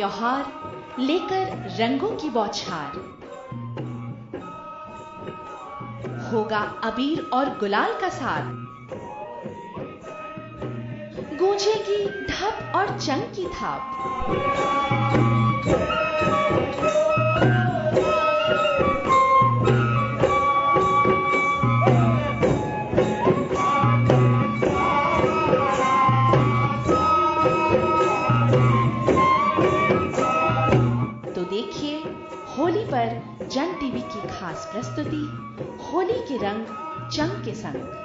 त्योहार लेकर रंगों की बौछार, होगा अबीर और गुलाल का साथ, गूंजेगी ढप और चंग की थाप। देखिए होली पर जन टीवी की खास प्रस्तुति, होली के रंग चंग के संग।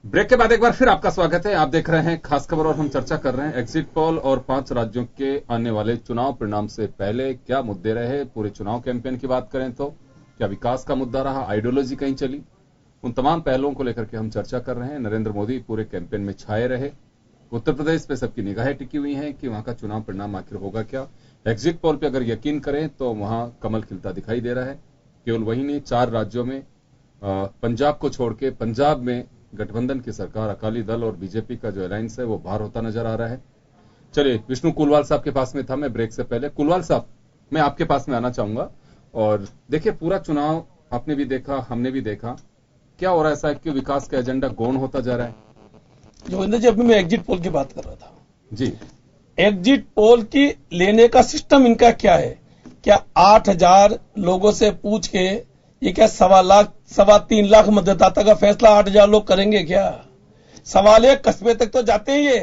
ब्रेक के बाद एक बार फिर आपका स्वागत है। आप देख रहे हैं खास खबर और हम चर्चा कर रहे हैं एग्जिट पोल और 5 राज्यों के आने वाले चुनाव परिणाम से पहले क्या मुद्दे रहे। पूरे चुनाव कैंपेन की बात करें तो क्या विकास का मुद्दा रहा, आइडियोलॉजी कहीं चली, उन तमाम पहलुओं को लेकर के हम चर्चा कर रहे हैं। नरेंद्र मोदी पूरे कैंपेन में छाए रहे। उत्तर प्रदेश पे सबकी निगाहें टिकी हुई हैं कि वहां का चुनाव परिणाम आखिर होगा क्या। एग्जिट पोल पे अगर यकीन करें तो वहां कमल खिलता दिखाई दे रहा है। केवल वही नहीं, 4 राज्यों में पंजाब को छोड़ के, पंजाब में गठबंधन की सरकार, अकाली दल और बीजेपी का जो अलायंस है वो बाहर होता नजर आ रहा है। चलिए, विष्णु कुलवाल साहब के पास में था मैं ब्रेक से पहले। कुलवाल साहब, मैं आपके पास में आना चाहूंगा। और देखिए, पूरा चुनाव आपने भी देखा, हमने भी देखा, क्या हो रहा है ऐसा कि विकास का एजेंडा गौण होता जा रहा है? जोगिंदर जी, अभी मैं एग्जिट पोल की बात कर रहा था जी। एग्जिट पोल की लेने का सिस्टम इनका क्या है? क्या 8,000 लोगों से पूछ के ये क्या 3.25 लाख मतदाता का फैसला 8,000 लोग करेंगे क्या? सवाल है, कस्बे तक तो जाते हैं, ये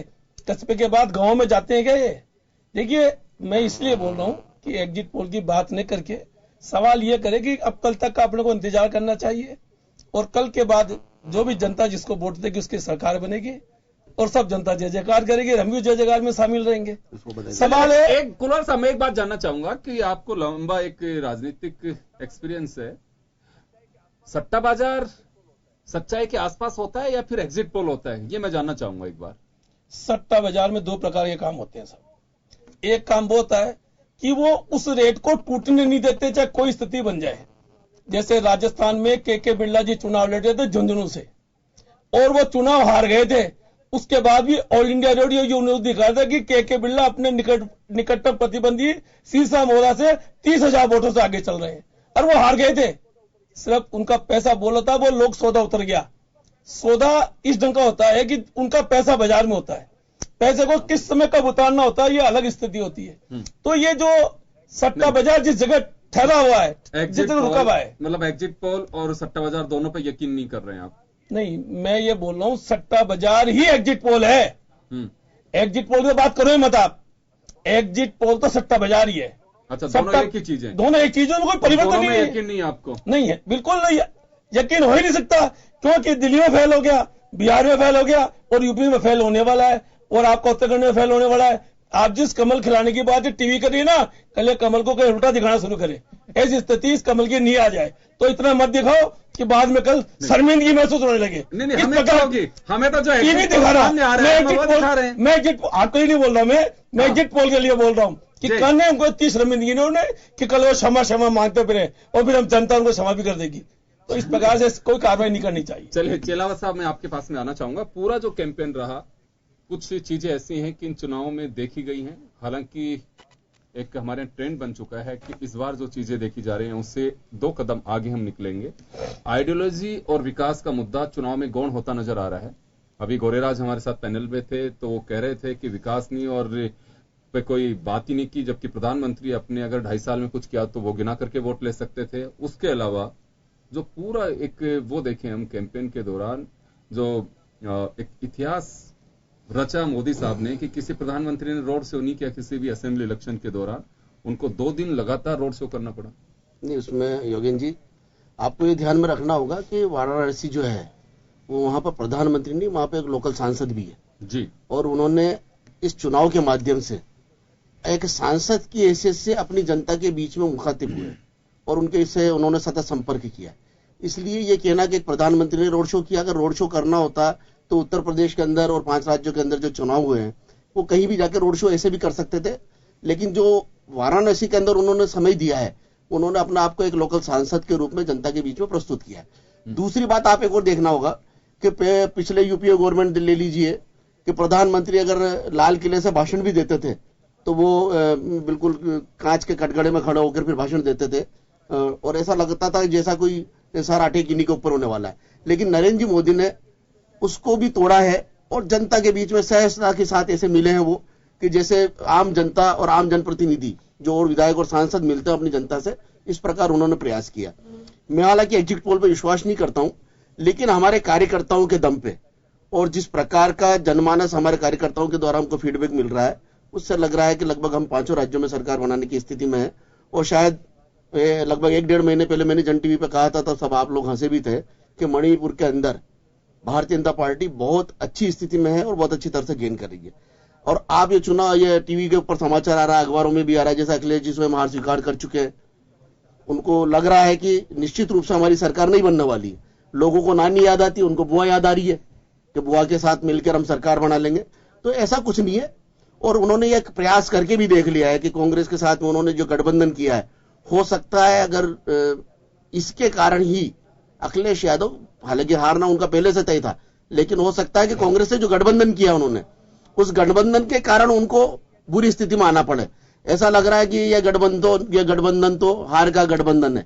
कस्बे के बाद गांव में जाते हैं क्या ये? देखिए, मैं इसलिए बोल रहा हूं कि एग्जिट पोल की बात नहीं करके सवाल ये करे कि अब कल तक का अपने को इंतजार करना चाहिए और कल के बाद जो भी जनता जिसको वोट देगी उसकी सरकार बनेगी और सब जनता जय जयकार करेगी, हम भी जय जयकार में शामिल रहेंगे। सवाल है, एक कुलवाल साहब, मैं एक बात जानना चाहूंगा कि आपको लंबा एक राजनीतिक एक्सपीरियंस है। सट्टा बाजार सच्चाई के आसपास होता है या फिर एग्जिट पोल होता है, ये मैं जानना चाहूंगा एक बार। सट्टा बाजार में 2 प्रकार के काम होते हैं सब। एक काम वो होता है कि वो उस रेट को टूटने नहीं देते चाहे कोई स्थिति बन जाए। जैसे राजस्थान में के बिरला जी चुनाव लड़ रहे थे झुंझुनू से और वो चुनाव हार गए थे। उसके बाद भी ऑल इंडिया रेडियो ये न्यूज दिखा था कि के बिरला अपने निकटतम प्रतिद्वंदी सीसा मोहरा से 30,000 वोटों से आगे चल रहे हैं और वो हार गए थे। सिर्फ उनका पैसा बोला था, वो लोग सौदा उतर गया। सौदा इस ढंग का होता है कि उनका पैसा बाजार में होता है, पैसे को किस समय कब उतारना होता है ये अलग स्थिति होती है। तो ये जो सट्टा बाजार जिस जगह ठहरा हुआ है, जितना रुका हुआ है, मतलब एग्जिट पोल और सट्टा बाजार दोनों पे यकीन नहीं कर रहे हैं आप? नहीं, मैं ये बोल रहा हूं सट्टा बाजार ही एग्जिट पोल है। एग्जिट पोल की बात करो मत आप, एग्जिट पोल तो सट्टा बाजार ही है। अच्छा, दोनों एक ही चीज है? दोनों एक चीजों में कोई परिवर्तन नहीं है। यकीन नहीं है आपको? नहीं है, बिल्कुल नहीं है, यकीन हो ही नहीं सकता, क्योंकि दिल्ली में फेल हो गया, बिहार में फेल हो गया और यूपी में फेल होने वाला है और आपका उत्तराखंड में फेल होने वाला है। आप जिस कमल खिलाने की बात टीवी कर रही है ना, कल कमल को कहीं उल्टा दिखाना शुरू करे, ऐसी स्थिति इस कमल की नहीं आ जाए तो इतना मत दिखाओ कि बाद में कल शर्मिंदगी महसूस होने लगे। नहीं, हमें क्या होगी? हमें तो जो टीवी दिखा रहा, मैं एग्जिट आपको ही नहीं बोल रहा, मैं एग्जिट पोल के लिए बोल रहा हूँ कि कल ने हमको इतनी शर्मिंदगी ने कि कल वो क्षमा मांगते फिरे और फिर हम जनता उनको क्षमा भी कर देगी। तो इस प्रकार से कोई कार्रवाई नहीं करनी चाहिए। चलिए, चेलावत साहब, मैं आपके पास में आना चाहूंगा। पूरा जो कैंपेन रहा, कुछ चीजें ऐसी हैं कि इन चुनावों में देखी गई हैं, हालांकि एक हमारे ट्रेंड बन चुका है कि इस बार जो चीजें देखी जा रही हैं उससे 2 कदम आगे हम निकलेंगे। आइडियोलॉजी और विकास का मुद्दा चुनाव में गौण होता नजर आ रहा है। अभी गोरेराज हमारे साथ पैनल में थे तो वो कह रहे थे कि विकास नहीं और पे कोई बात ही नहीं की, जबकि प्रधानमंत्री अपने अगर 2.5 साल में कुछ किया तो वो गिना करके वोट ले सकते थे। उसके अलावा जो पूरा एक वो देखें हम कैंपेन के दौरान, जो एक इतिहास रचा मोदी साहब ने कि किसी प्रधानमंत्री ने रोड शो नहीं किया किसी भी असेंबली इलेक्शन के दौरान, उनको 2 दिन लगातार रोड शो करना पड़ा। नहीं, उसमें योगेन जी आपको ये ध्यान में रखना होगा कि वाराणसी जो है वो वहां पर प्रधानमंत्री नहीं, वहां पर एक लोकल सांसद भी है जी। और उन्होंने इस चुनाव के माध्यम से एक सांसद की हैसियत से अपनी जनता के बीच में मुखातिब हुए और उनके इससे उन्होंने सतत संपर्क किया। इसलिए ये कहना कि एक प्रधानमंत्री ने रोड शो किया, अगर रोड शो करना होता तो उत्तर प्रदेश के अंदर और 5 राज्यों के अंदर जो चुनाव हुए हैं वो कहीं भी जाकर रोड शो ऐसे भी कर सकते थे, लेकिन जो वाराणसी के अंदर उन्होंने समय दिया है, उन्होंने अपना आपको एक लोकल सांसद के रूप में जनता के बीच में प्रस्तुत किया है। दूसरी बात आप एक और देखना होगा कि पिछले यूपीए गवर्नमेंट ले लीजिए कि प्रधानमंत्री अगर लाल किले से भाषण भी देते थे तो वो बिल्कुल कांच के कटघरे में खड़े होकर फिर भाषण देते थे और ऐसा लगता था जैसा कोई सारा आटे गिनी के ऊपर होने वाला है। लेकिन नरेंद्र जी मोदी ने उसको भी तोड़ा है और जनता के बीच में सहजता के साथ ऐसे मिले हैं वो कि जैसे आम जनता और आम जनप्रतिनिधि जो और विधायक और सांसद मिलते हैं अपनी जनता से, इस प्रकार उन्होंने प्रयास किया। मैं हालांकि एग्जिट पोल पर विश्वास नहीं करता हूं, लेकिन हमारे कार्यकर्ताओं के दम पे और जिस प्रकार का जनमानस हमारे कार्यकर्ताओं के द्वारा हमको फीडबैक मिल रहा है, उससे लग रहा है कि लगभग हम 5 राज्यों में सरकार बनाने की स्थिति में है। और शायद लगभग 1-1.5 महीने पहले मैंने जन टीवी पे कहा था, तब सब आप लोग हंसे भी थे कि मणिपुर के अंदर भारतीय जनता पार्टी बहुत अच्छी स्थिति में है और बहुत अच्छी तरह से गेन कर रही है। और आप ये चुनाव, ये टीवी के ऊपर समाचार आ रहा है, अखबारों में भी आ रहा है, जैसा अखिलेश जी स्वयं हार स्वीकार कर चुके हैं, उनको लग रहा है कि निश्चित रूप से हमारी सरकार नहीं बनने वाली है। लोगों को नानी याद आती है, उनको बुआ याद आ रही है कि बुआ के साथ मिलकर हम सरकार बना लेंगे। तो ऐसा कुछ नहीं है और उन्होंने एक प्रयास करके भी देख लिया है कि कांग्रेस के साथ में उन्होंने जो गठबंधन किया है, हो सकता है अगर इसके कारण ही अखिलेश यादव, हालांकि हारना उनका पहले से तय था, लेकिन हो सकता है कि कांग्रेस से जो गठबंधन किया उन्होंने, उस गठबंधन के कारण उनको बुरी स्थिति में आना पड़े। ऐसा लग रहा है कि यह गठबंधन तो हार का गठबंधन है,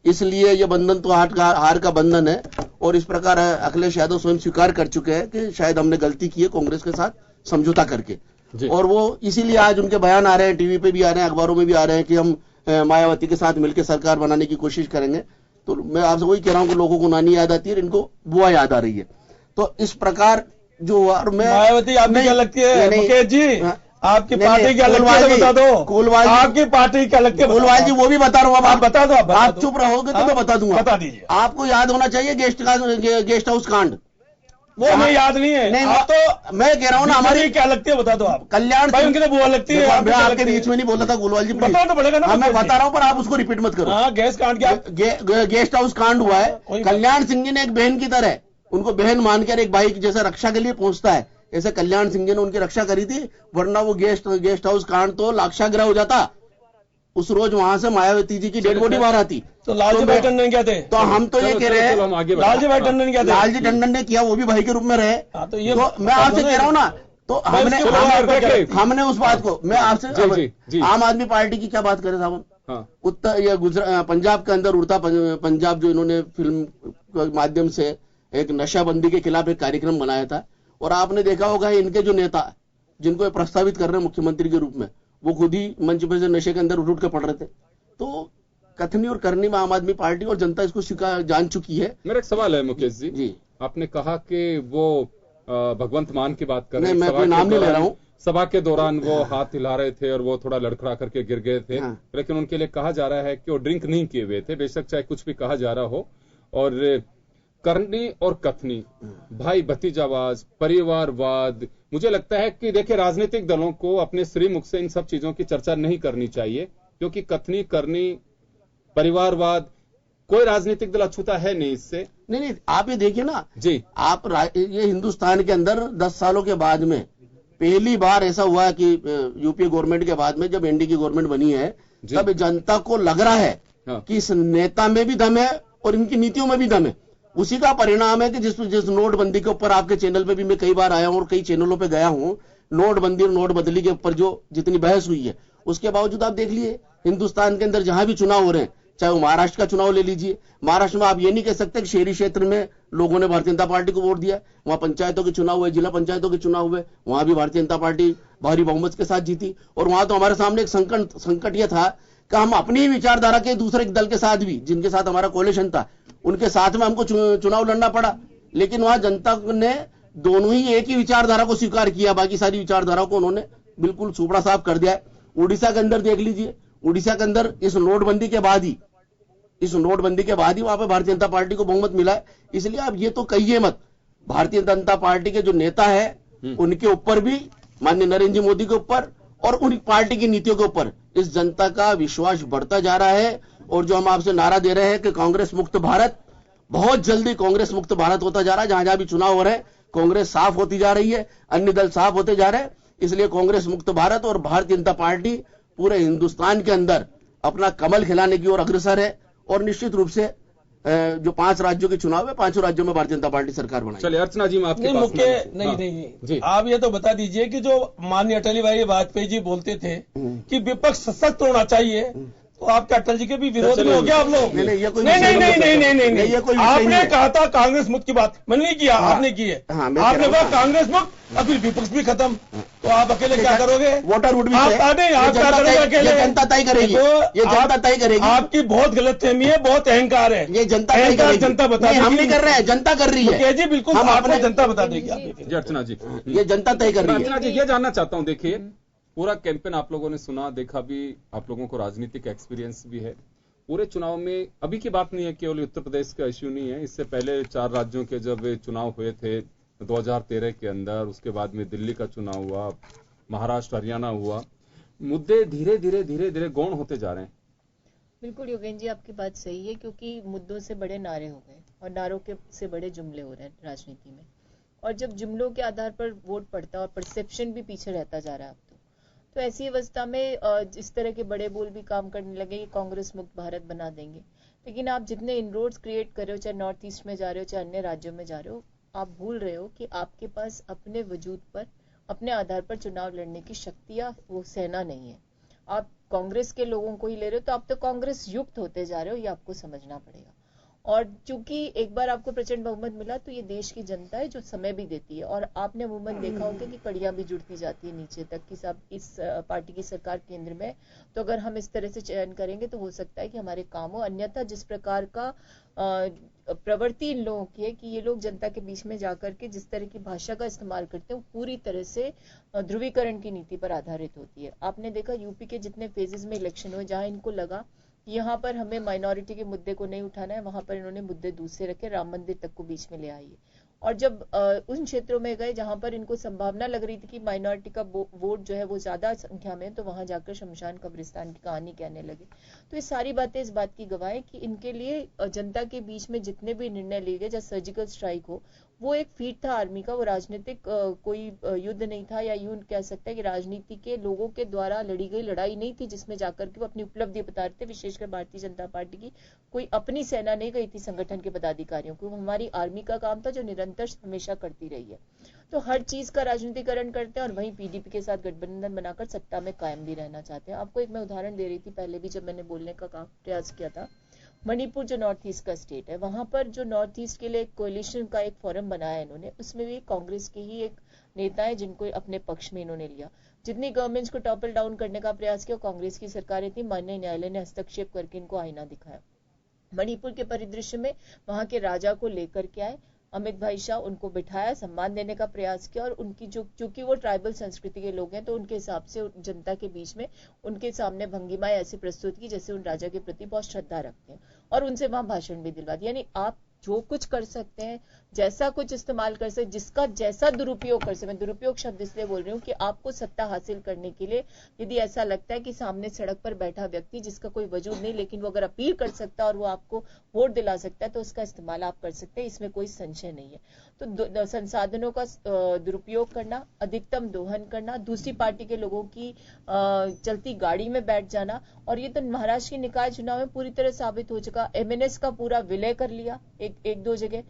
इसलिए यह बंधन तो हार का बंधन है। और इस प्रकार अखिलेश यादव स्वयं स्वीकार कर चुके हैं कि शायद हमने गलती की है कांग्रेस के साथ समझौता करके। और वो इसीलिए आज उनके बयान आ रहे हैं, टीवी पे भी आ रहे हैं, अखबारों में भी आ रहे हैं कि हम मायावती के साथ मिलकर सरकार बनाने की कोशिश करेंगे। तो मैं आपसे वही कह रहा हूं कि लोगों को नानी याद आती है, इनको बुआ याद आ रही है। तो इस प्रकार जो हुआ, और मैं मायावती आपकी क्या लगती है मुकेश जी? आपकी पार्टी क्या लगती है बता दो। कोलवाल आपकी पार्टी क्या लगती है कोलवाल जी? वो भी बता रहा हूँ, आप बता दो। आप चुप रहोगे तो मैं बता दूंगा। बता दीजिए। आपको याद होना चाहिए गेस्ट हाउस कांड। वो हमें याद नहीं है। नहीं, आप तो मैं कह रहा हूँ ना, हमारी क्या लगती है बता दो आप। कल्याण भाई उनकी तो बुआ लगती है। मैं आपके बीच में नहीं बोला था गोलवाल जी, बताओ तो पड़ेगा ना। मैं बता रहा हूँ पर आप उसको रिपीट मत करो। हाँ, गैस कांड क्या गेस्ट हाउस कांड हुआ है। कल्याण सिंह जी ने एक बहन की तरह उनको बहन मानकर एक भाई जैसे रक्षा के लिए पहुंचता है, ऐसे कल्याण सिंह जी ने उनकी रक्षा करी थी, वरना वो गेस्ट हाउस कांड तो लाक्षागृह हो जाता। उस रोज वहां से मायावती जी की डेड बॉडी बाहर आती। तो लालजी भाई टंडन क्या थे? तो हम तो ये कह रहे हैं लालजी भाई टंडन क्या थे? लालजी टंडन ने किया, वो भी भाई के रूप में रहे। तो ये मैं आपसे कह रहा हूँ ना, तो हमने उस बात को, मैं आपसे आम आदमी पार्टी की क्या बात करें साहब? उत्तर या गुजरात, पंजाब के अंदर उड़ता पंजाब जो इन्होंने फिल्म के माध्यम से एक नशाबंदी के खिलाफ एक कार्यक्रम बनाया था, और आपने देखा होगा इनके जो नेता जिनको प्रस्तावित कर रहे हैं मुख्यमंत्री के रूप में, वो खुद ही मंच पर से नशे के अंदर उठ के पड़ रहे थे। तो कथनी और करनी में आम आदमी पार्टी और जनता इसको जान चुकी है। मेरा एक सवाल है मुकेश जी, आपने कहा कि वो भगवंत मान की बात कर रहे हैं, मैं कोई नाम नहीं ले रहा हूँ। सभा के दौरान वो हाथ हिला रहे थे और वो थोड़ा लड़खड़ा करके गिर गए थे, लेकिन उनके लिए कहा जा रहा है कि वो ड्रिंक नहीं किए हुए थे, बेशक चाहे कुछ भी कहा जा रहा हो। और करनी और कथनी, भाई भतीजावाद, परिवारवाद, मुझे लगता है कि देखिए राजनीतिक दलों को अपने श्रीमुख से इन सब चीजों की चर्चा नहीं करनी चाहिए, क्योंकि कथनी, करनी, परिवारवाद कोई राजनीतिक दल अछूता है नहीं इससे। नहीं, आप ये देखिए ना जी, आप ये हिंदुस्तान के अंदर 10 सालों के बाद में पहली बार ऐसा हुआ कि यूपीए गवर्नमेंट के बाद में जब एनडीए की गवर्नमेंट बनी है, तब जनता को लग रहा है कि इस नेता में भी दम है और इनकी नीतियों में भी दम है। उसी का परिणाम है कि जिस नोटबंदी के ऊपर आपके चैनल पे भी मैं कई बार आया हूं और कई चैनलों पे गया हूं, नोटबंदी और नोट बदली के ऊपर जो जितनी बहस हुई है, उसके बावजूद आप देख लिए हिंदुस्तान के अंदर जहां भी चुनाव हो रहे हैं, चाहे वो महाराष्ट्र का चुनाव ले लीजिए, महाराष्ट्र में आप ये नहीं कह सकते कि शहरी क्षेत्र में लोगों ने भारतीय जनता पार्टी को वोट दिया। वहां पंचायतों के चुनाव हुए, जिला पंचायतों के चुनाव हुए, वहां भी भारतीय जनता पार्टी भारी बहुमत के साथ जीती। और वहां तो हमारे सामने एक संकट यह था कि हम अपनी ही विचारधारा के दूसरे दल के साथ भी, जिनके साथ हमारा कोalition था, उनके साथ में हमको चुनाव लड़ना पड़ा। लेकिन वहां जनता ने दोनों ही एक ही विचारधारा को स्वीकार किया, बाकी सारी विचारधारा को उन्होंने बिल्कुल सुपड़ा साफ कर दिया है। उड़ीसा के अंदर देख लीजिए, उड़ीसा के अंदर इस नोटबंदी के बाद ही इस नोटबंदी के बाद ही वहां पे भारतीय जनता पार्टी को बहुमत मिला है। इसलिए आप ये तो कहिए मत, भारतीय जनता पार्टी के जो नेता है उनके ऊपर भी, माननीय नरेंद्र जी मोदी के ऊपर और उन पार्टी की नीतियों के ऊपर इस जनता का विश्वास बढ़ता जा रहा है। और जो हम आपसे नारा दे रहे हैं कि कांग्रेस मुक्त भारत, बहुत जल्दी कांग्रेस मुक्त भारत होता जा रहा है। जहां जहां भी चुनाव हो रहे हैं कांग्रेस साफ होती जा रही है, अन्य दल साफ होते जा रहे हैं। इसलिए कांग्रेस मुक्त भारत और भारतीय जनता पार्टी पूरे हिंदुस्तान के अंदर अपना कमल खिलाने की ओर अग्रसर है। और निश्चित रूप से जो 5 राज्यों के चुनाव है, 5 राज्यों में भारतीय जनता पार्टी सरकार बनाई। चलिए अर्चना जी, मैं आपके नहीं, पास मुख्य नहीं हाँ, नहीं जी। आप ये तो बता दीजिए कि जो माननीय अटल बिहारी वाजपेयी जी बोलते थे कि विपक्ष सशक्त होना चाहिए, तो आपके अटल जी के भी विरोध में हो गया आप लोग? नहीं, ये कोई नहीं विषय नहीं नहीं नहीं नहीं नहीं, ये कोई नहीं, विषय आपने नहीं है। कहा था कांग्रेस मुक्त की बात, मैंने नहीं किया, हाँ, आपने की है। हाँ, मैं आपने कह रहा कहा हूँ। कांग्रेस मुक्त, अब फिर विपक्ष भी खत्म, तो आप अकेले क्या करोगे? वोटर वोट भी आप है। नहीं, ये आप क्या जनता करोगे तय- अकेले? ये जनता तय करेगी, देखो, ये जनता तय करेगी। आपकी बहुत गलतफहमी है, बहुत अहंकार है। ये जनता तय अहंकार करेगी। जनता बता नहीं, हम देगी। नहीं कर रहे हैं, जनता कर रही मुकेश है। जी बिल्कुल हम आपको अपने- जनता बता देगी आप जी अर्चना जी, ये जनता तय कर रही अर्चना है। जी ये जानना चाहता हूं, देखिए पूरा कैंपेन आप लोगों ने सुना देखा भी, आप लोगों को राजनीतिक एक्सपीरियंस भी है। पूरे चुनाव में अभी की बात नहीं है, केवल उत्तर प्रदेश का इश्यू नहीं है, इससे पहले 4 राज्यों के जब चुनाव हुए थे 2013 के अंदर, उसके बाद में दिल्ली का चुनाव हुआ, महाराष्ट्र हरियाणा हुआ, मुद्दे धीरे धीरे गौण होते जा रहे हैं। बिल्कुल योगेंद्र जी, आपकी बात सही है, क्योंकि मुद्दों से बड़े नारे हो गए और नारों के से बड़े जुमले हो रहे हैं राजनीति में। और जब जुमलों के आधार पर वोट पड़ता है और परसेप्शन भी पीछे रहता जा रहा है अब तो ऐसी अवस्था में इस तरह के बड़े बोल भी काम करने लगे कि कांग्रेस मुक्त भारत बना देंगे। लेकिन आप जितने इनरोड्स क्रिएट कर रहे हो, चाहे नॉर्थ ईस्ट में जा रहे हो चाहे अन्य राज्यों में जा रहे हो, आप भूल रहे हो कि आपके पास अपने वजूद पर, अपने आधार पर चुनाव लड़ने की शक्ति या वो सेना नहीं है। आप कांग्रेस के लोगों को ही ले रहे हो, तो आप तो कांग्रेस युक्त होते जा रहे हो, ये आपको समझना पड़ेगा। और चूंकि एक बार आपको प्रचंड बहुमत मिला, तो ये देश की जनता है जो समय भी देती है। और आपने अमूमन देखा होगा कि कड़ियां भी जुड़ती जाती है नीचे तक कि सब इस पार्टी की सरकार केंद्र में, तो अगर हम इस तरह से चयन करेंगे तो हो सकता है कि हमारे काम हो। अन्यथा जिस प्रकार का प्रवृत्ति इन लोगों की है कि ये लोग जनता के बीच में जाकर के जिस तरह की भाषा का इस्तेमाल करते हैं, वो पूरी तरह से ध्रुवीकरण की नीति पर आधारित होती है। आपने देखा यूपी के जितने फेजेस में इलेक्शन हुए, जहां इनको लगा यहाँ पर हमें माइनॉरिटी के मुद्दे को नहीं उठाना है, वहां पर इन्होंने मुद्दे दूसरे रखे, राम मंदिर तक को बीच में ले आई है। और जब उन क्षेत्रों में गए जहां पर इनको संभावना लग रही थी कि माइनॉरिटी का वोट जो है वो ज्यादा संख्या में, तो वहां जाकर शमशान कब्रिस्तान की कहानी कहने लगे। तो ये सारी बातें इस बात की गवाह है कि इनके लिए जनता के बीच में जितने भी निर्णय लिए गए, जैसे सर्जिकल स्ट्राइक हो, वो एक फीट था आर्मी का, वो राजनीतिक कोई युद्ध नहीं था, या यूं कह सकते हैं कि राजनीति के लोगों के द्वारा लड़ी गई लड़ाई नहीं थी जिसमें जाकर के वो अपनी उपलब्धि बता रहे थे। विशेषकर भारतीय जनता पार्टी की कोई अपनी सेना नहीं गई थी संगठन के पदाधिकारियों को, हमारी आर्मी का काम था जो निरंतर हमेशा करती रही है। तो हर चीज का राजनीतिकरण करते हैं और वहीं पीडीपी के साथ गठबंधन बनाकर सत्ता में कायम भी रहना चाहते हैं। आपको एक मैं उदाहरण दे रही थी पहले भी जब मैंने बोलने का प्रयास किया था। मणिपुर जो नॉर्थ ईस्ट का स्टेट है, वहां पर जो नॉर्थ ईस्ट के लिए एक कोalition का एक फोरम बनाया इन्होंने, उसमें भी कांग्रेस के ही एक नेता है जिनको अपने पक्ष में इन्होंने लिया। जितनी गवर्नमेंट्स को टॉपल डाउन करने का प्रयास किया, कांग्रेस की सरकारें थी, माननीय न्यायालय ने हस्तक्षेप करके इनको आईना दिखाया। मणिपुर के परिदृश्य में वहां के राजा को लेकर के आए अमित भाई शाह, उनको बिठाया, सम्मान देने का प्रयास किया, और उनकी जो चूंकि वो ट्राइबल संस्कृति के लोग हैं, तो उनके हिसाब से जनता के बीच में उनके सामने भंगिमाएं ऐसी प्रस्तुत की जैसे उन राजा के प्रति बहुत श्रद्धा रखते हैं, और उनसे वहां भाषण भी दिलवा दिया। यानी आप जो कुछ कर सकते हैं, जैसा कुछ इस्तेमाल कर सकते, जिसका जैसा दुरुपयोग कर सकते। मैं दुरुपयोग शब्द इसलिए बोल रही हूँ कि आपको सत्ता हासिल करने के लिए यदि ऐसा लगता है कि सामने सड़क पर बैठा व्यक्ति जिसका कोई वजूद नहीं, लेकिन वो अगर अपील कर सकता है और वो आपको वोट दिला सकता है, तो उसका इस्तेमाल आप कर सकते हैं, इसमें कोई संशय नहीं है। तो संसाधनों का दुरुपयोग करना, अधिकतम दोहन करना, दूसरी पार्टी के लोगों की चलती गाड़ी में बैठ जाना, और ये तो महाराष्ट्र के निकाय चुनाव में पूरी तरह साबित हो चुका। एमएनएस का पूरा विलय कर लिया, एक दो जगह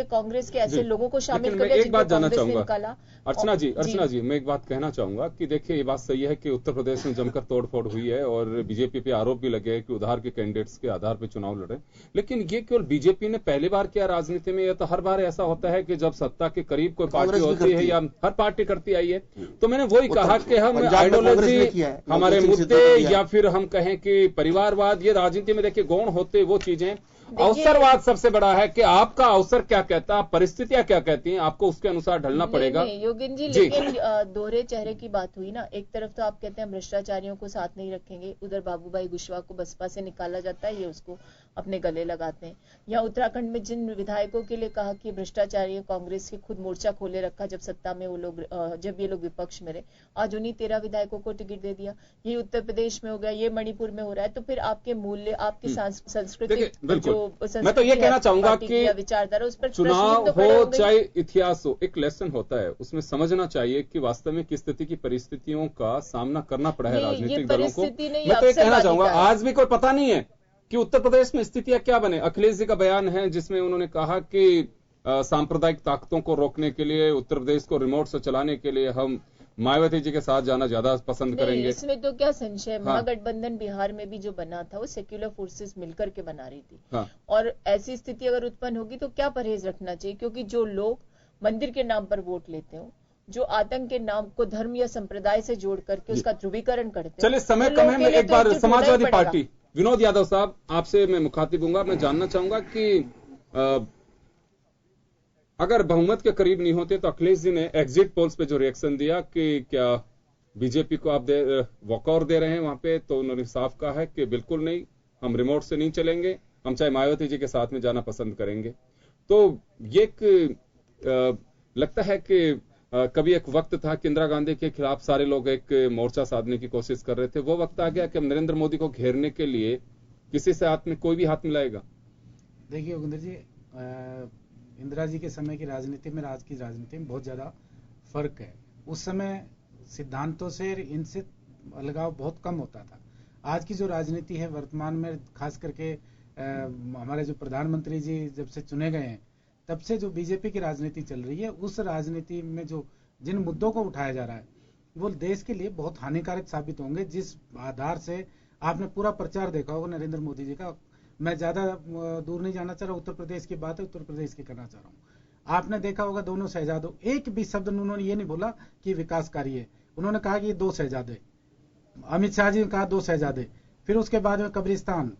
कांग्रेस के ऐसे लोगों को शामिल कर लिया एक बात जानना चाहूंगा निकाला। अर्चना जी मैं एक बात कहना चाहूंगा कि देखिए ये बात सही है कि उत्तर प्रदेश में जमकर तोड़फोड़ हुई है और बीजेपी पे आरोप भी लगे कि उधार के कैंडिडेट्स के आधार पर चुनाव लड़े, लेकिन ये केवल बीजेपी ने पहली बार किया राजनीति में, या तो हर बार ऐसा होता है कि जब सत्ता के करीब कोई पार्टी होती है या हर पार्टी करती आई है। तो मैंने वही कहा कि हम आइडियोलॉजी, हमारे मुद्दे, या फिर हम कहें कि परिवारवाद, ये राजनीति में देखिए गौण होते वो चीजें, अवसरवाद सबसे बड़ा है कि आपका अवसर क्या कहता है, परिस्थितियां क्या कहती हैं, आपको उसके अनुसार ढलना पड़ेगा। नहीं, योगेंद्र जी, लेकिन दोहरे चेहरे की बात हुई ना। एक तरफ तो आप कहते हैं भ्रष्टाचारियों को साथ नहीं रखेंगे, उधर बाबूभाई कुशवाहा को बसपा से निकाला जाता है, ये उसको अपने गले लगाते हैं। या उत्तराखंड में जिन विधायकों के लिए कहा कि भ्रष्टाचारी, कांग्रेस के खुद मोर्चा खोले रखा जब सत्ता में वो लोग, जब ये लोग विपक्ष में रहे, आज उन्हीं 13 विधायकों को टिकट दे दिया। ये उत्तर प्रदेश में हो गया, ये मणिपुर में हो रहा है। तो फिर आपके मूल्य, आपकी संस्कृति, मैं तो ये कहना चाहूंगा कि विचारधारा, उस पर चुनाव हो चाहे इतिहास हो, एक लेसन होता है, उसमें समझना चाहिए कि वास्तव में किस स्थिति की परिस्थितियों का सामना करना पड़ा है राजनीतिक दलों को। मैं तो ये कहना चाहूंगा, आज भी कोई पता नहीं है कि उत्तर प्रदेश में स्थितियां क्या बने। अखिलेश जी का बयान है जिसमें उन्होंने कहा कि सांप्रदायिक ताकतों को रोकने के लिए, उत्तर प्रदेश को रिमोट से चलाने के लिए हम मायावती जी के साथ जाना ज्यादा पसंद करेंगे। इसमें तो क्या संशय है। महागठबंधन बिहार में भी जो बना था वो सेक्युलर फोर्सेस मिलकर के बना रही थी। और ऐसी स्थिति अगर उत्पन्न होगी तो क्या परहेज रखना चाहिए, क्योंकि जो लोग मंदिर के नाम पर वोट लेते हो, जो आतंक के नाम को धर्म या संप्रदाय से जोड़ करके उसका ध्रुवीकरण करते हैं। चलिए, समय कम है, मैं एक बार समाजवादी पार्टी, विनोद यादव साहब, आपसे मैं मुखातिब हूंगा। मैं जानना चाहूंगा कि अगर बहुमत के करीब नहीं होते तो अखिलेश जी ने एग्जिट पोल्स पे जो रिएक्शन दिया कि क्या बीजेपी को आप वॉकआउट दे रहे हैं वहां पे, तो उन्होंने साफ कहा है कि बिल्कुल नहीं, हम रिमोट से नहीं चलेंगे, हम चाहे मायावती जी के साथ में जाना पसंद करेंगे। तो ये लगता है कि कभी एक वक्त था कि इंदिरा गांधी के खिलाफ सारे लोग एक मोर्चा साधने की कोशिश कर रहे थे। वो वक्त आ गया कि हम नरेंद्र मोदी को घेरने के लिए किसी से हाथ में कोई भी हाथ मिलाएगा। देखिए योगेंद्र जी, इंदिरा जी के समय की राजनीति में आज की राजनीति में बहुत ज्यादा फर्क है। उस समय सिद्धांतों से, इनसे अलगाव बहुत कम होता था। आज की जो राजनीति है वर्तमान में, खास करके हमारे जो प्रधानमंत्री जी जब से चुने गए हैं तब से जो बीजेपी की राजनीति चल रही है, उस राजनीति में जो जिन मुद्दों को उठाया जा रहा है वो देश के लिए बहुत हानिकारक साबित होंगे। जिस आधार से आपने पूरा प्रचार देखा होगा नरेंद्र मोदी जी का, मैं ज्यादा दूर नहीं जाना चाह रहा, उत्तर प्रदेश की बात है, उत्तर प्रदेश की करना चाह रहा हूँ। आपने देखा होगा दोनों शहजादों, एक भी शब्द उन्होंने ये नहीं बोला कि विकासकारी है, उन्होंने कहा कि ये 2 शहजादे। अमित शाह जी ने कहा 2 शहजादे, फिर उसके बाद में कब्रिस्तान,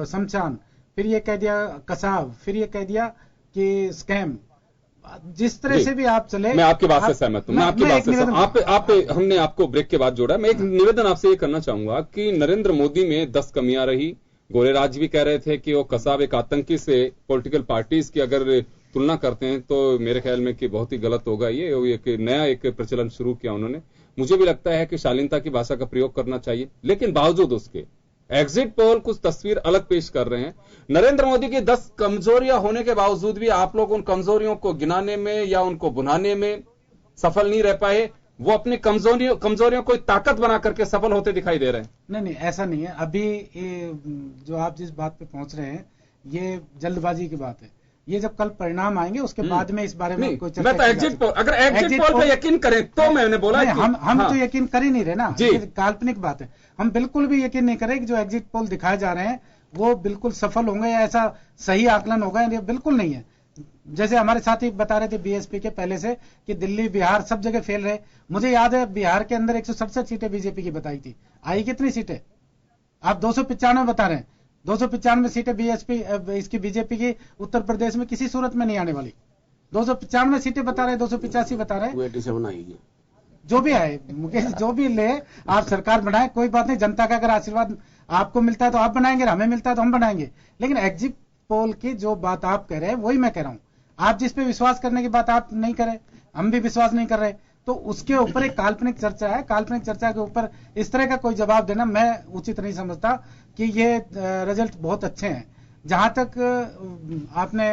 शमशान, फिर ये कह दिया कसाब, फिर ये कह दिया कि स्कैम। जिस तरह से भी आप चले, मैं आपकी बात से सहमत हूं, मैं आपकी बात से आप हमने आपको ब्रेक के बाद जोड़ा। मैं एक निवेदन आपसे ये करना चाहूंगा कि नरेंद्र मोदी में 10 कमियां रही। गोरेराज भी कह रहे थे कि वो कसाब एक आतंकी से पॉलिटिकल पार्टीज की अगर तुलना करते हैं तो मेरे ख्याल में कि बहुत ही गलत होगा। ये एक नया एक प्रचलन शुरू किया उन्होंने। मुझे भी लगता है कि शालीनता की भाषा का प्रयोग करना चाहिए, लेकिन बावजूद उसके एग्जिट पोल कुछ तस्वीर अलग पेश कर रहे हैं। नरेंद्र मोदी की 10 कमजोरियां होने के बावजूद भी आप लोग उन कमजोरियों को गिनाने में या उनको भुनाने में सफल नहीं रह पाए। वो अपनी कमजोरियों को ताकत बना करके सफल होते दिखाई दे रहे हैं। नहीं, ऐसा नहीं है। अभी जो आप जिस बात पे पहुंच रहे हैं ये जल्दबाजी की बात है। ये जब कल परिणाम आएंगे उसके बाद में इस बारे में कोई चर्चा। मैं तो एग्जिट पोल, अगर एग्जिट पोल पे यकीन करें तो मैंने बोला हम तो यकीन कर ही नहीं रहे ना, ये काल्पनिक बात है। हम बिल्कुल भी यकीन नहीं करें कि जो एग्जिट पोल दिखाए जा रहे हैं वो बिल्कुल सफल होंगे या ऐसा सही आकलन होगा, ये बिल्कुल नहीं है। जैसे हमारे साथी बता रहे थे बीएसपी के पहले से कि दिल्ली बिहार सब जगह फेल रहे। मुझे याद है बिहार के अंदर 167 सीटें बीजेपी की बताई थी, आई कितनी सीटें? आप 295 बता रहे हैं। 295 सीटें बीएसपी इसकी बीजेपी की उत्तर प्रदेश में किसी सूरत में नहीं आने वाली। 295 सीटें बता रहे हैं, 285 बता रहे हैं, 287 आएगी। जो भी आए मुकेश, जो भी ले आप सरकार बनाए, कोई बात नहीं। जनता का अगर आशीर्वाद आपको मिलता है तो आप बनाएंगे, हमें मिलता है तो हम बनाएंगे। लेकिन एग्जिट पोल की जो बात आप कह रहे हैं वही मैं कह रहा हूं। आप जिस पे विश्वास करने की बात आप नहीं कर रहे, हम भी विश्वास नहीं कर रहे, तो उसके ऊपर एक काल्पनिक चर्चा है। काल्पनिक चर्चा के ऊपर इस तरह का कोई जवाब देना मैं उचित नहीं समझता कि ये रिजल्ट बहुत अच्छे हैं। जहां तक आपने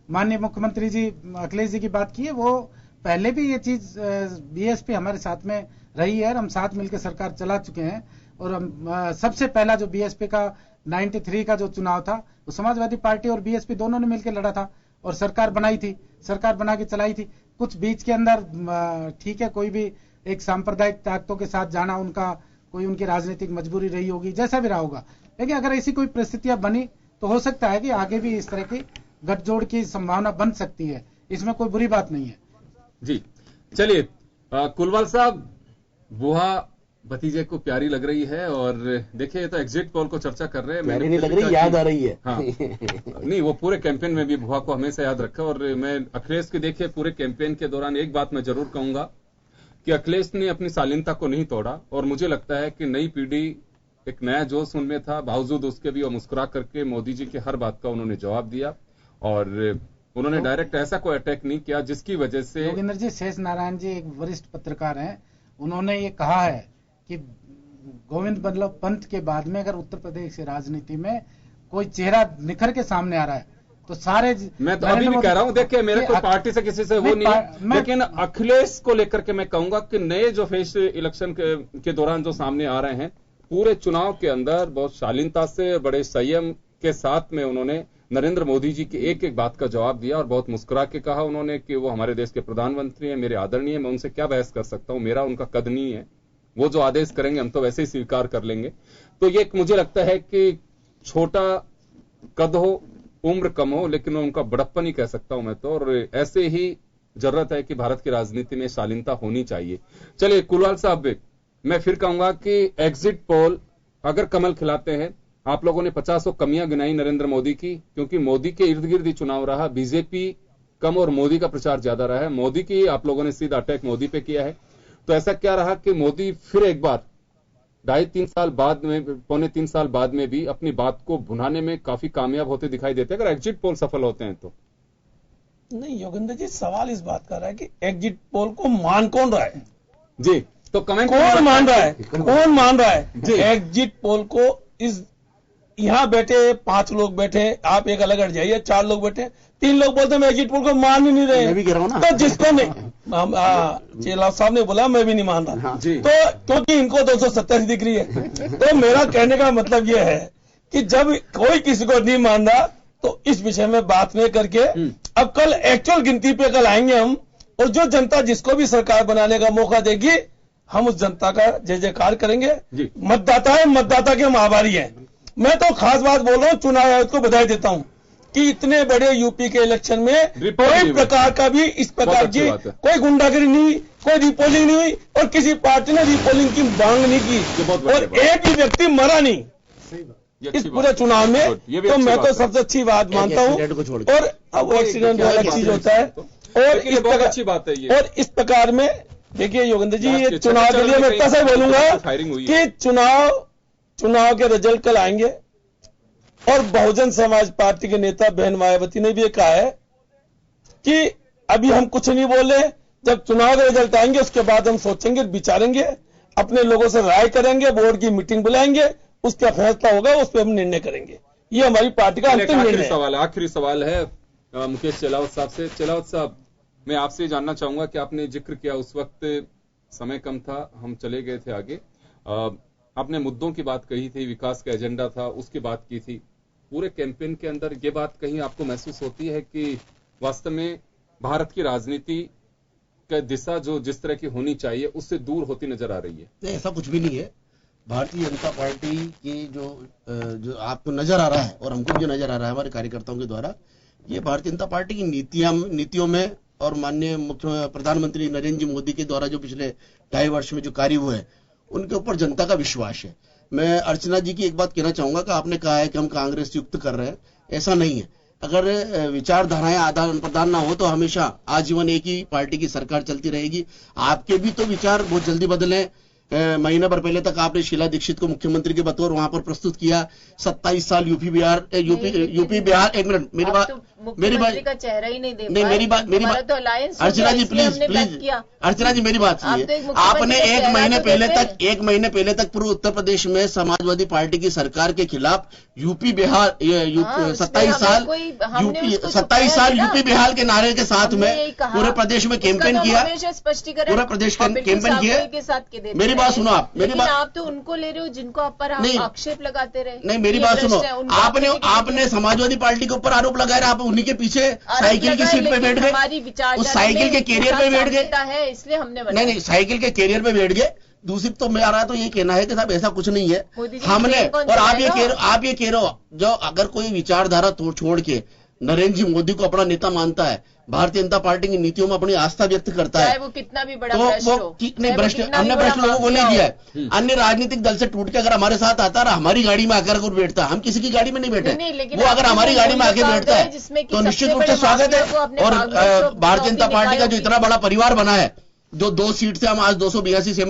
माननीय मुख्यमंत्री जी अखिलेश जी की बात की है, वो पहले भी ये चीज बीएसपी हमारे साथ में रही है और हम साथ मिलकर सरकार चला चुके हैं। और हम सबसे पहला जो बीएसपी का 93 का जो चुनाव था वो समाजवादी पार्टी और बीएसपी दोनों ने मिलकर लड़ा था और सरकार बनाई थी, सरकार बना के चलाई थी। कुछ बीच के अंदर ठीक है, कोई भी एक सांप्रदायिक ताकतों के साथ जाना उनका कोई उनकी राजनीतिक मजबूरी रही होगी, जैसा भी रहा होगा। लेकिन अगर ऐसी कोई परिस्थितियां बनी तो हो सकता है कि आगे भी इस तरह की गठजोड़ की संभावना बन सकती है, इसमें कोई बुरी बात नहीं है। जी चलिए, कुलवाल साहब, बुहा भतीजे को प्यारी लग रही है। और देखिए, ये तो एग्जिट पोल को चर्चा कर रहे हैं। प्यारी नहीं लग रही, याद आ रही है। हाँ नहीं, वो पूरे कैंपेन में भी बुआ को हमेशा याद रखा। और मैं अखिलेश के देखिए पूरे कैंपेन के दौरान एक बात मैं जरूर कहूंगा कि अखिलेश ने अपनी शालीनता को नहीं तोड़ा। और मुझे लगता है कि नई पीढ़ी एक नया जोश उनमें था, बावजूद उसके भी वो मुस्कुरा करके मोदी जी की हर बात का उन्होंने जवाब दिया। और उन्होंने डायरेक्ट ऐसा कोई अटैक नहीं किया जिसकी वजह से। योगेंद्र जी, शेष नारायण जी एक वरिष्ठ पत्रकार हैं, उन्होंने ये कहा है कि गोविंद बल्लभ पंत के बाद में अगर उत्तर प्रदेश की राजनीति में कोई चेहरा निखर के सामने आ रहा है तो सारे। मैं तो अभी भी कह रहा हूं, देखिए मेरे को पार्टी से किसी से वो नहीं, लेकिन अखिलेश को लेकर के मैं कहूंगा कि नए जो फेस इलेक्शन के दौरान जो सामने आ रहे हैं, पूरे चुनाव के अंदर बहुत शालीनता से, बड़े संयम के साथ में उन्होंने नरेंद्र मोदी जी की एक एक बात का जवाब दिया। और बहुत मुस्कुरा के कहा उन्होंने कि वो हमारे देश के प्रधानमंत्री हैं, मेरे आदरणीय हैं, मैं उनसे क्या बहस कर सकता हूं, मेरा उनका कद नहीं है, वो जो आदेश करेंगे हम तो वैसे ही स्वीकार कर लेंगे। तो ये मुझे लगता है कि छोटा कद हो, उम्र कम हो, लेकिन उनका बड़प्पन ही कह सकता हूं मैं तो। और ऐसे ही जरूरत है कि भारत की राजनीति में शालीनता होनी चाहिए। चलिए कुलवाल साहब, मैं फिर कहूंगा कि एग्जिट पोल अगर कमल खिलाते हैं, आप लोगों ने 50 कमियां गिनाई नरेंद्र मोदी की, क्योंकि मोदी के इर्द गिर्द ही चुनाव रहा, बीजेपी कम और मोदी का प्रचार ज्यादा रहा है। मोदी की आप लोगों ने सीधा अटैक मोदी पे किया है। तो ऐसा क्या रहा कि मोदी फिर एक बार 2.5-3 साल बाद में, 2.25-3 साल बाद में भी अपनी बात को भुनाने में काफी कामयाब होते दिखाई देते हैं, अगर एग्जिट पोल सफल होते हैं तो। नहीं योगेंद्र जी, सवाल इस बात कर रहा है कि एग्जिट पोल को मान कौन रहा है जी, तो कमेंट कौन मान रहा है, कौन मान रहा है एग्जिट पोल को? इस यहाँ बैठे 5 लोग बैठे, आप एक अलग हट जाइए, 4 लोग बैठे, 3 लोग बोलते हैं मैं एग्जिट पोल को मान ही नहीं रहे। मैं भी कह रहा हूं ना, तो जिसको नहीं, चेला साहब ने बोला मैं भी नहीं मान रहा, तो क्योंकि इनको 287 दिख रही है। तो मेरा कहने का मतलब यह है कि जब कोई किसी को नहीं मान रहा तो इस विषय में बात नहीं करके अब कल एक्चुअल गिनती पे कल आएंगे हम, और जो जनता जिसको भी सरकार बनाने का मौका देगी, हम उस जनता का जय जयकार करेंगे। मतदाता है, मतदाता के हम आभारी हैं। मैं तो खास बात बोल रहा हूं, चुनाव आयोग को बधाई देता हूं कि इतने बड़े यूपी के इलेक्शन में कोई प्रकार का भी इस प्रकार की कोई गुंडागिरी नहीं, कोई रिपोलिंग नहीं हुई, और किसी पार्टी ने रिपोलिंग की मांग नहीं की, और एक भी व्यक्ति मरा नहीं इस पूरे चुनाव में। तो मैं तो सबसे अच्छी बात मानता हूं। और अब एक्सीडेंट अलग चीज होता है, और इस प्रकार अच्छी बात है ये। और इस प्रकार में देखिए योगेंद्र जी, ये चुनाव के लिए मैं इतना सा बोलूंगा कि चुनाव के रिजल्ट कल आएंगे, और बहुजन समाज पार्टी के नेता बहन मायावती ने भी ये कहा है कि अभी हम कुछ नहीं बोले, जब चुनाव के रिजल्ट आएंगे उसके बाद हम सोचेंगे, विचारेंगे, अपने लोगों से राय करेंगे, बोर्ड की मीटिंग बुलाएंगे, उसका फैसला होगा, उस पर हम निर्णय करेंगे। ये हमारी पार्टी का अंतिम निर्णय है। आखिरी सवाल है मुकेश चेलावत साहब से। चेलावत साहब, मैं आपसे जानना चाहूंगा कि आपने जिक्र किया, उस वक्त समय कम था, हम चले गए थे आगे, आपने मुद्दों की बात कही थी, विकास का एजेंडा था उसकी बात की थी। पूरे कैंपेन के अंदर ये बात कहीं आपको महसूस होती है कि वास्तव में भारत की राजनीति का दिशा जो जिस तरह की होनी चाहिए उससे दूर होती नजर आ रही है? नहीं, ऐसा कुछ भी नहीं है। भारतीय जनता पार्टी की जो आपको नजर आ रहा है और हमको भी जो नजर आ रहा है हमारे कार्यकर्ताओं के द्वारा, ये भारतीय जनता पार्टी की नीतियों में और माननीय मुख्य प्रधानमंत्री नरेंद्र जी मोदी के द्वारा जो पिछले 2.5 वर्ष में जो कार्य हुए हैं, उनके ऊपर जनता का विश्वास है। मैं अर्चना जी की एक बात कहना चाहूंगा कि आपने कहा है कि हम कांग्रेस युक्त कर रहे हैं, ऐसा नहीं है। अगर विचारधाराएं आदान प्रदान ना हो तो हमेशा आजीवन एक ही पार्टी की सरकार चलती रहेगी। आपके भी तो विचार बहुत जल्दी बदले। महीना भर पहले तक आपने शीला दीक्षित को मुख्यमंत्री के बतौर वहां पर प्रस्तुत किया। 27 साल यूपी बिहार एक मिनट, मेरी बात का चेहरा ही नहीं दे, नहीं मेरी बात तो अर्चना जी प्लीज अर्चना जी मेरी बात सुनिए। आपने एक महीने पहले तक पूर्व उत्तर प्रदेश में समाजवादी पार्टी की सरकार के खिलाफ यूपी बिहार 27 साल यूपी बिहार के नारे के साथ में पूरे प्रदेश में कैंपेन किया, पूरे प्रदेश कैंपेन किया। मेरी बात सुनो, आप तो उनको ले रहे हो जिनको आप पर आक्षेप लगाते रहे। नहीं मेरी बात सुनो, आपने समाजवादी पार्टी के ऊपर आरोप लगाया, आप उन्हीं के पीछे साइकिल की सीट पे बैठ गए, उस साइकिल के कैरियर पे बैठ गए, इसलिए हमने नहीं साइकिल के कैरियर पे बैठ गए। दूसरी तो मेरा तो ये कहना है कि साहब ऐसा कुछ नहीं है हमने, और आप ये कह रहे हो जो अगर कोई विचारधारा छोड़ के नरेंद्र जी मोदी को अपना नेता मानता है, भारतीय जनता पार्टी की नीतियों में अपनी आस्था व्यक्त करता है, चाहे वो कितना भी बड़ा तो भ्रष्ट वो हो, नहीं भ्रष्ट, अन्य भ्रष्ट लोगों को नहीं दिया है। अन्य राजनीतिक दल से टूट के अगर हमारे साथ आता है, हमारी गाड़ी में आकर बैठता है, हम किसी की गाड़ी में नहीं बैठे, वो अगर हमारी गाड़ी में आके बैठता है तो निश्चित रूप से स्वागत है। और भारतीय जनता पार्टी का जो इतना बड़ा परिवार बना है, जो 2 सीट से हम आज 282 से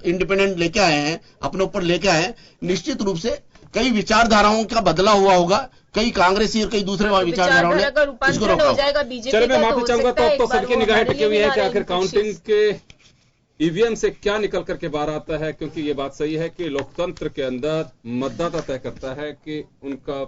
इंडिपेंडेंट लेके आए हैं, अपने ऊपर लेके आए हैं, निश्चित रूप से कई विचारधाराओं का बदला हुआ होगा, कई कांग्रेसी और कई दूसरे विचारधाराओं ने इसको रोका होगा। चलो मैं माफी चाहूंगा, तो सबकी निगाहें टिकी हुई है कि आखिर काउंटिंग के ईवीएम से क्या निकल करके बाहर आता है, क्योंकि ये बात सही है कि लोकतंत्र के अंदर मतदाता तय करता है कि उनका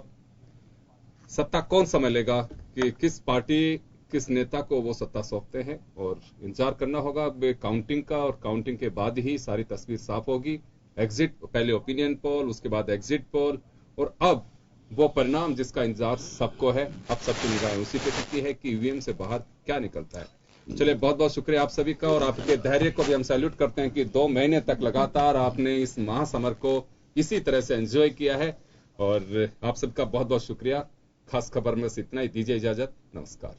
सत्ता कौन समझ लेगा, कि किस पार्टी किस नेता को वो सत्ता सौंपते हैं। और इंतजार करना होगा काउंटिंग का, और काउंटिंग के बाद ही सारी तस्वीर साफ होगी। एग्जिट, पहले ओपिनियन पोल, उसके बाद एग्जिट पोल, और अब वो परिणाम जिसका इंतजार सबको है। अब सबकी निगाहें उसी पे टिकी है कि ईवीएम से बाहर क्या निकलता है। चलिए, बहुत बहुत शुक्रिया आप सभी का, और आपके धैर्य को भी हम सैल्यूट करते हैं कि 2 महीने तक लगातार आपने इस महासमर को इसी तरह से एंजॉय किया है, और आप सबका बहुत बहुत शुक्रिया। खास खबर में से इतना ही, दीजिए इजाजत, नमस्कार।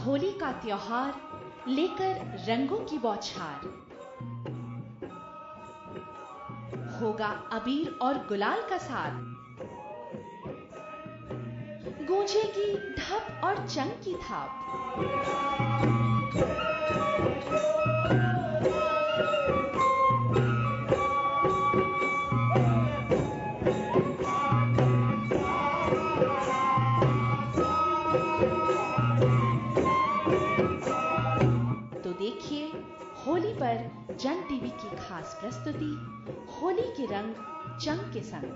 होली का त्योहार लेकर रंगों की बौछार, होगा अबीर और गुलाल का साथ, गूंजेगी ढप और चंग की थाप। तो देखिए होली पर जन टीवी की खास प्रस्तुति, होली के रंग चंग के संग।